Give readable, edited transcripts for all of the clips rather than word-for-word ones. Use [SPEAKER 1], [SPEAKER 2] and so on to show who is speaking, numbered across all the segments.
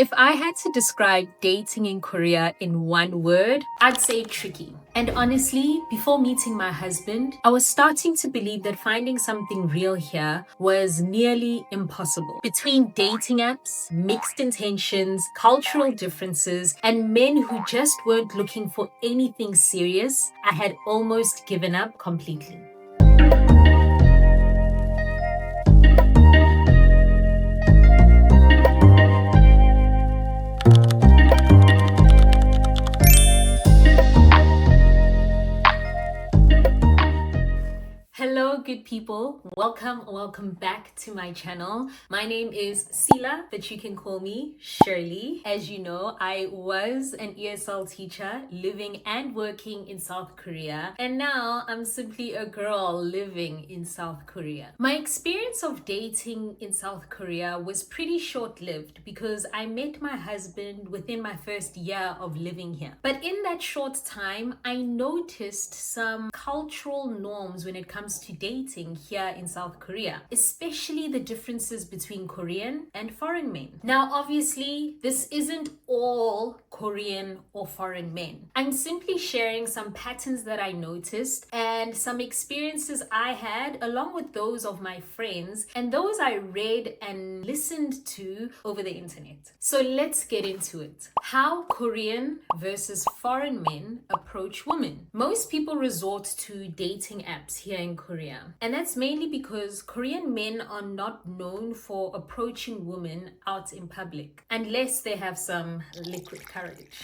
[SPEAKER 1] If I had to describe dating in Korea in one word, I'd say tricky. And honestly, before meeting my husband, I was starting to believe that finding something real here was nearly impossible. Between dating apps, mixed intentions, cultural differences, and men who just weren't looking for anything serious, I had almost given up completely. Hello, good people. Welcome back to my channel. My name is Sila, but you can call me Shirley. As you know, I was an ESL teacher living and working in South Korea, and now I'm simply a girl living in South Korea. My experience of dating in South Korea was pretty short-lived because I met my husband within my first year of living here. But in that short time, I noticed some cultural norms when it comes to dating here in South Korea, especially the differences between Korean and foreign men. Now, obviously, this isn't all Korean or foreign men. I'm simply sharing some patterns that I noticed and some experiences I had along with those of my friends and those I read and listened to over the internet. So let's get into it. How Korean versus foreign men approach women. Most people resort to dating apps here in Korea, and that's mainly because Korean men are not known for approaching women out in public unless they have some liquid courage.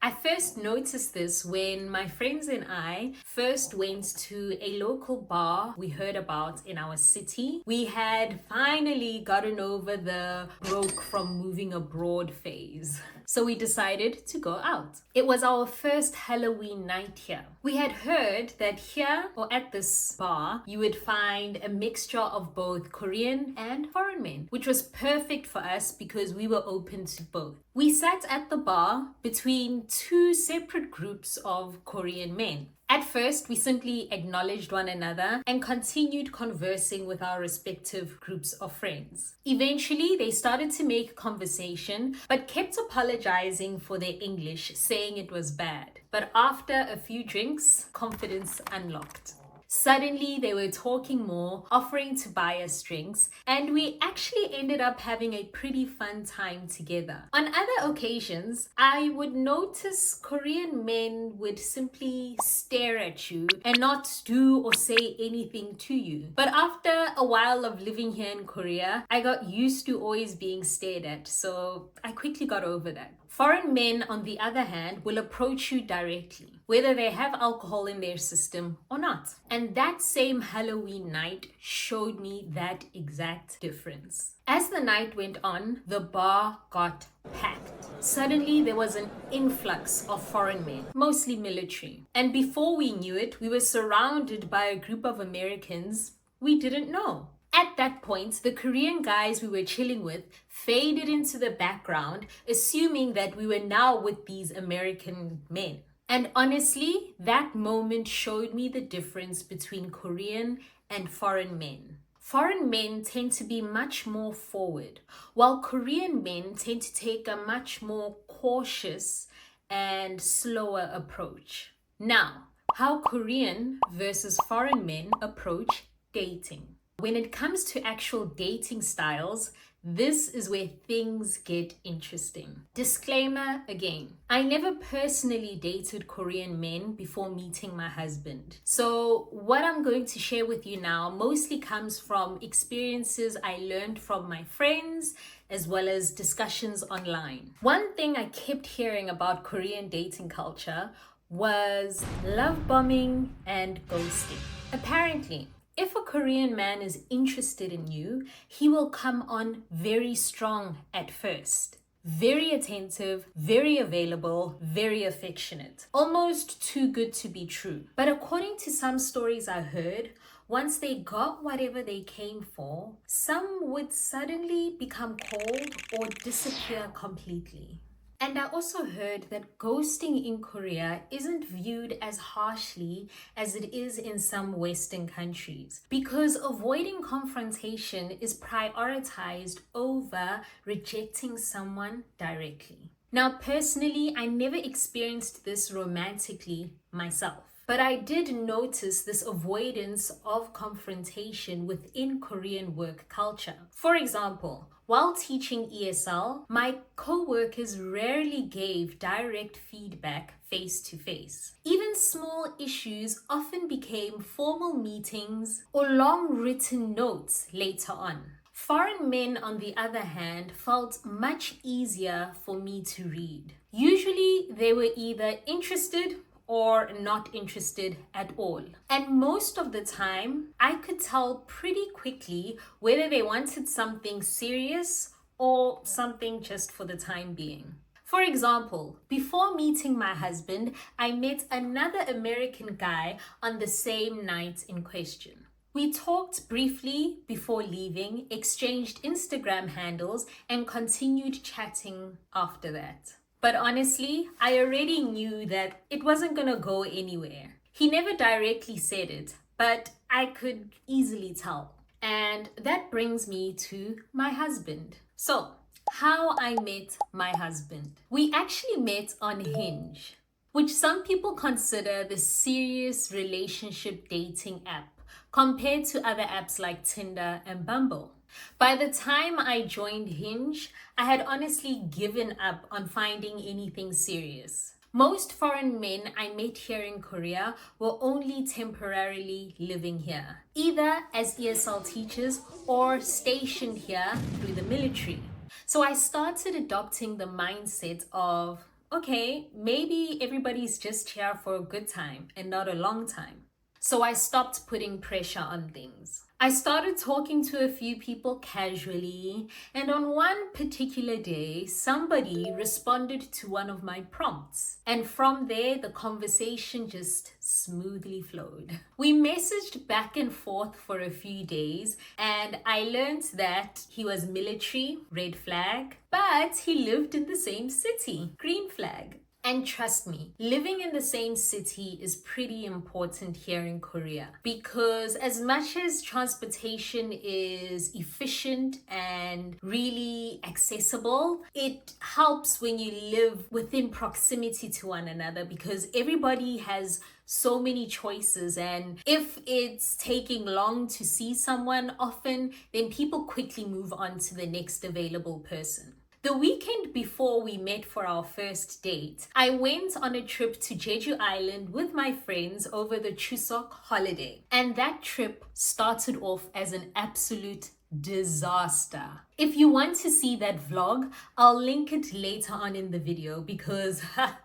[SPEAKER 1] I first noticed this when my friends and I first went to a local bar we heard about in our city. We had finally gotten over the broke from moving abroad phase. So we decided to go out. It was our first Halloween night here. We had heard that here or at this bar, you would find a mixture of both Korean and foreign men, which was perfect for us because we were open to both. We sat at the bar between two separate groups of Korean men. At first, we simply acknowledged one another and continued conversing with our respective groups of friends. Eventually, they started to make conversation, but kept apologizing for their English, saying it was bad. But after a few drinks, confidence unlocked. Suddenly, they were talking more, offering to buy us drinks, and we actually ended up having a pretty fun time together. On other occasions, I would notice Korean men would simply stare at you and not do or say anything to you. But after a while of living here in Korea, I got used to always being stared at, so I quickly got over that. Foreign men, on the other hand, will approach you directly, whether they have alcohol in their system or not. And that same Halloween night showed me that exact difference. As the night went on, the bar got packed. Suddenly, there was an influx of foreign men, mostly military. And before we knew it, we were surrounded by a group of Americans we didn't know. At that point, the Korean guys we were chilling with faded into the background, assuming that we were now with these American men. And honestly, that moment showed me the difference between Korean and foreign men. Foreign men tend to be much more forward, while Korean men tend to take a much more cautious and slower approach. Now, how Korean versus foreign men approach dating. When it comes to actual dating styles, this is where things get interesting. Disclaimer again, I never personally dated Korean men before meeting my husband. So what I'm going to share with you now mostly comes from experiences I learned from my friends as well as discussions online. One thing I kept hearing about Korean dating culture was love bombing and ghosting. Apparently, if a Korean man is interested in you, he will come on very strong at first. Very attentive, very available, very affectionate. Almost too good to be true. But according to some stories I heard, once they got whatever they came for, some would suddenly become cold or disappear completely. And I also heard that ghosting in Korea isn't viewed as harshly as it is in some Western countries because avoiding confrontation is prioritized over rejecting someone directly. Now, personally, I never experienced this romantically myself. But I did notice this avoidance of confrontation within Korean work culture. For example, while teaching ESL, my co-workers rarely gave direct feedback face to face. Even small issues often became formal meetings or long written notes later on. Foreign men, on the other hand, felt much easier for me to read. Usually, they were either interested or not interested at all. And most of the time, I could tell pretty quickly whether they wanted something serious or something just for the time being. For example, before meeting my husband, I met another American guy on the same night in question. We talked briefly before leaving, exchanged Instagram handles, and continued chatting after that. But honestly, I already knew that it wasn't gonna go anywhere. He never directly said it, but I could easily tell. And that brings me to my husband. So, how I met my husband. We actually met on Hinge, which some people consider the serious relationship dating app compared to other apps like Tinder and Bumble. By the time I joined Hinge, I had honestly given up on finding anything serious. Most foreign men I met here in Korea were only temporarily living here, either as ESL teachers or stationed here through the military. So I started adopting the mindset of, okay, maybe everybody's just here for a good time and not a long time. So I stopped putting pressure on things. I started talking to a few people casually, and on one particular day, somebody responded to one of my prompts. And from there, the conversation just smoothly flowed. We messaged back and forth for a few days, and I learned that he was military, red flag, but he lived in the same city, green flag. And trust me, living in the same city is pretty important here in Korea because as much as transportation is efficient and really accessible, it helps when you live within proximity to one another because everybody has so many choices, and if it's taking long to see someone often, then people quickly move on to the next available person. The weekend before we met for our first date, I went on a trip to Jeju Island with my friends over the Chuseok holiday. And that trip started off as an absolute disaster. If you want to see that vlog, I'll link it later on in the video because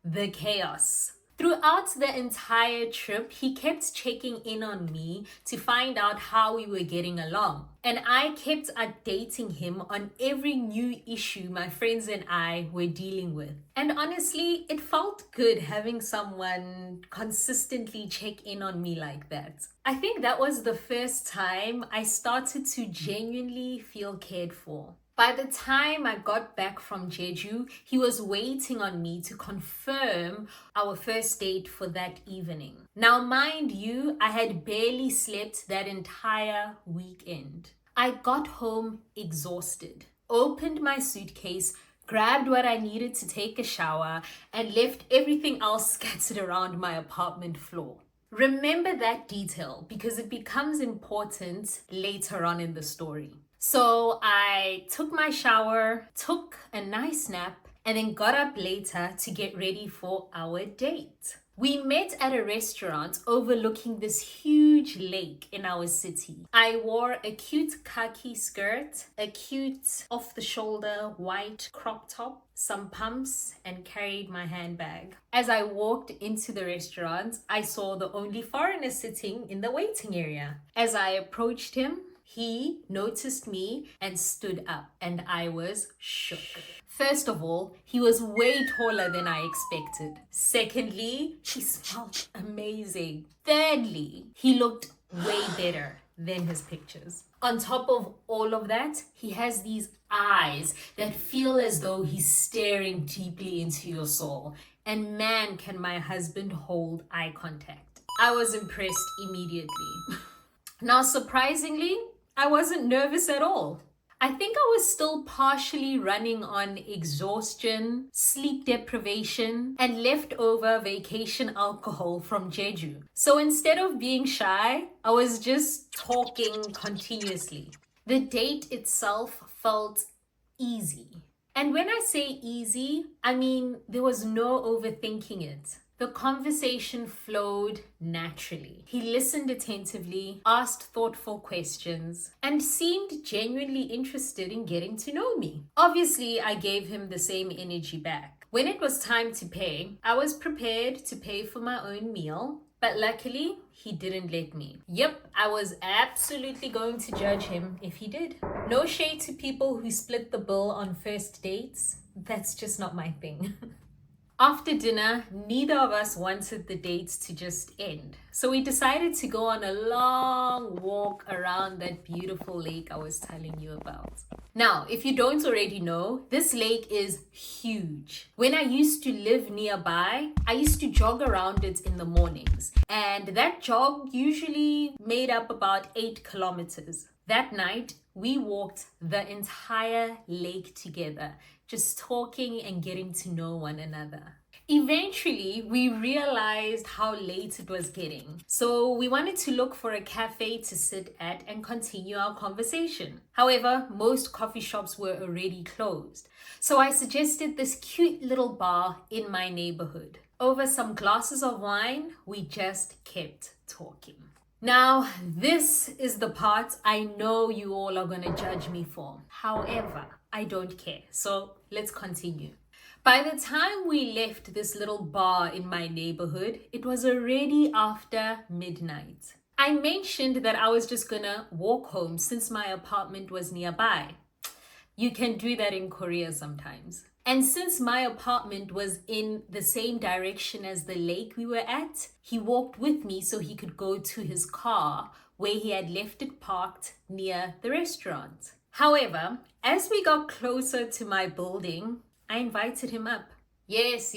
[SPEAKER 1] the chaos. Throughout the entire trip, he kept checking in on me to find out how we were getting along. And I kept updating him on every new issue my friends and I were dealing with. And honestly, it felt good having someone consistently check in on me like that. I think that was the first time I started to genuinely feel cared for. By the time I got back from Jeju, he was waiting on me to confirm our first date for that evening. Now, mind you, I had barely slept that entire weekend. I got home exhausted, opened my suitcase, grabbed what I needed to take a shower, and left everything else scattered around my apartment floor. Remember that detail because it becomes important later on in the story. So I took my shower, took a nice nap, and then got up later to get ready for our date. We met at a restaurant overlooking this huge lake in our city. I wore a cute khaki skirt, a cute off-the-shoulder white crop top, some pumps, and carried my handbag. As I walked into the restaurant, I saw the only foreigner sitting in the waiting area. As I approached him, he noticed me and stood up, and I was shook. First of all, he was way taller than I expected. Secondly, he smelled amazing. Thirdly, he looked way better than his pictures. On top of all of that, he has these eyes that feel as though he's staring deeply into your soul. And man, can my husband hold eye contact. I was impressed immediately. Now, surprisingly, I wasn't nervous at all. I think I was still partially running on exhaustion, sleep deprivation, and leftover vacation alcohol from Jeju. So instead of being shy, I was just talking continuously. The date itself felt easy. And when I say easy, I mean there was no overthinking it. The conversation flowed naturally. He listened attentively, asked thoughtful questions, and seemed genuinely interested in getting to know me. Obviously, I gave him the same energy back. When it was time to pay, I was prepared to pay for my own meal, but luckily, he didn't let me. Yep, I was absolutely going to judge him if he did. No shade to people who split the bill on first dates. That's just not my thing. After dinner, neither of us wanted the dates to just end. So we decided to go on a long walk around that beautiful lake I was telling you about. Now, if you don't already know, this lake is huge. When I used to live nearby, I used to jog around it in the mornings. And that jog usually made up about 8 kilometers. That night, we walked the entire lake together, just talking and getting to know one another. Eventually, we realized how late it was getting. So we wanted to look for a cafe to sit at and continue our conversation. However, most coffee shops were already closed. So I suggested this cute little bar in my neighborhood. Over some glasses of wine, we just kept talking. Now, this is the part I know you all are going to judge me for. However, I don't care. So let's continue. By the time we left this little bar in my neighborhood, it was already after midnight. I mentioned that I was just gonna walk home since my apartment was nearby. You can do that in Korea sometimes. And since my apartment was in the same direction as the lake we were at, he walked with me so he could go to his car where he had left it parked near the restaurant. However, as we got closer to my building, I invited him up. Yes,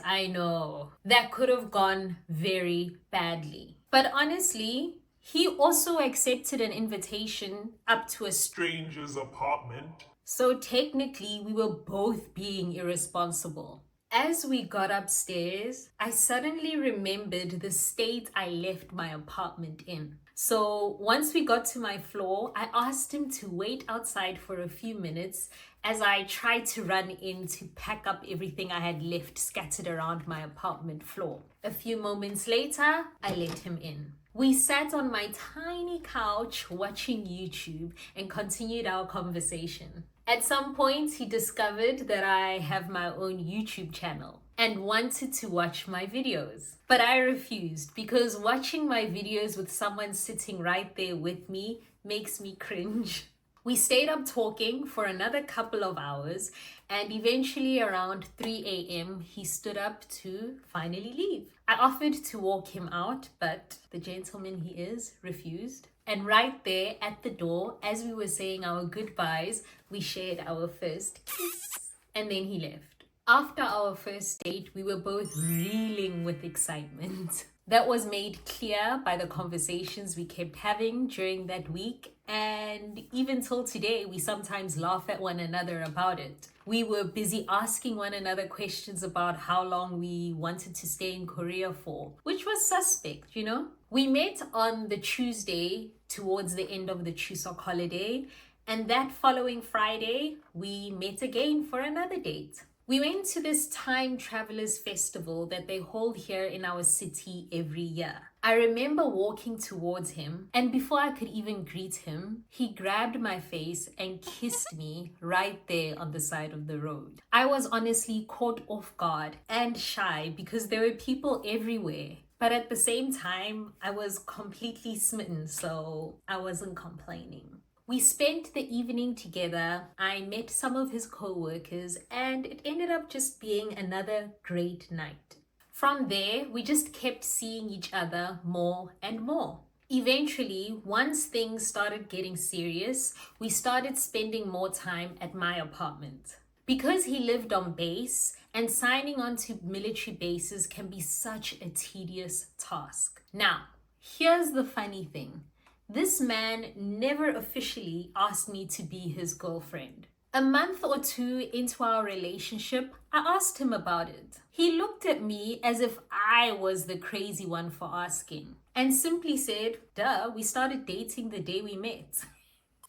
[SPEAKER 1] I know. That could have gone very badly. But honestly, he also accepted an invitation up to a stranger's apartment. So technically, we were both being irresponsible. As we got upstairs, I suddenly remembered the state I left my apartment in. So once we got to my floor, I asked him to wait outside for a few minutes as I tried to run in to pack up everything I had left scattered around my apartment floor. A few moments later, I let him in. We sat on my tiny couch watching YouTube and continued our conversation. At some point, he discovered that I have my own YouTube channel and wanted to watch my videos. But I refused because watching my videos with someone sitting right there with me makes me cringe. We stayed up talking for another couple of hours, and eventually around 3 a.m. he stood up to finally leave. I offered to walk him out, but the gentleman he is refused. And right there at the door, as we were saying our goodbyes, we shared our first kiss, and then he left. After our first date, we were both reeling with excitement. That was made clear by the conversations we kept having during that week, and even till today, we sometimes laugh at one another about it. We were busy asking one another questions about how long we wanted to stay in Korea for, which was suspect, you know? We met on the Tuesday towards the end of the Chuseok holiday, and that following Friday, we met again for another date. We went to this Time Travelers Festival that they hold here in our city every year. I remember walking towards him, and before I could even greet him, he grabbed my face and kissed me right there on the side of the road. I was honestly caught off guard and shy because there were people everywhere. But at the same time, I was completely smitten, so I wasn't complaining. We spent the evening together. I met some of his co-workers, and it ended up just being another great night. From there, we just kept seeing each other more and more. Eventually, once things started getting serious, we started spending more time at my apartment. Because he lived on base, and signing on to military bases can be such a tedious task. Now, here's the funny thing. This man never officially asked me to be his girlfriend. A month or two into our relationship, I asked him about it. He looked at me as if I was the crazy one for asking and simply said, duh, we started dating the day we met.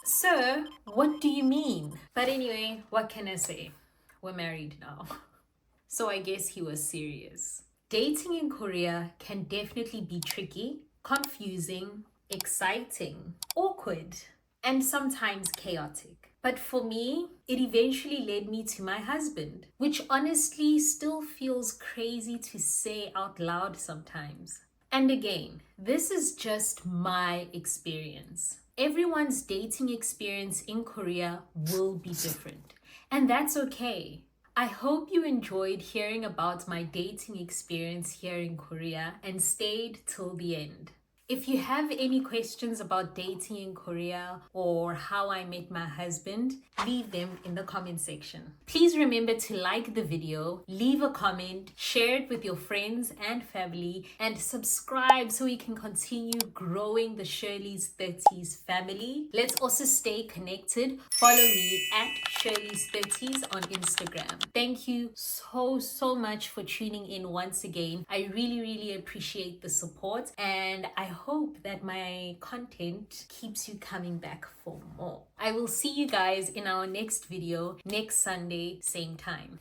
[SPEAKER 1] Sir, what do you mean? But anyway, what can I say? We're married now. So I guess he was serious. Dating in Korea can definitely be tricky, confusing, exciting, awkward, and sometimes chaotic. But for me, it eventually led me to my husband, which honestly still feels crazy to say out loud sometimes. And again, this is just my experience. Everyone's dating experience in Korea will be different, and that's okay. I hope you enjoyed hearing about my dating experience here in Korea and stayed till the end. If you have any questions about dating in Korea or how I met my husband, leave them in the comment section. Please remember to like the video, leave a comment, share it with your friends and family, and subscribe so we can continue growing the Shirley's 30s family. Let's also stay connected. Follow me at Shirley's 30s on Instagram. Thank you so much for tuning in once again. I really appreciate the support, and I hope that my content keeps you coming back for more. I will see you guys in our next video next Sunday, same time.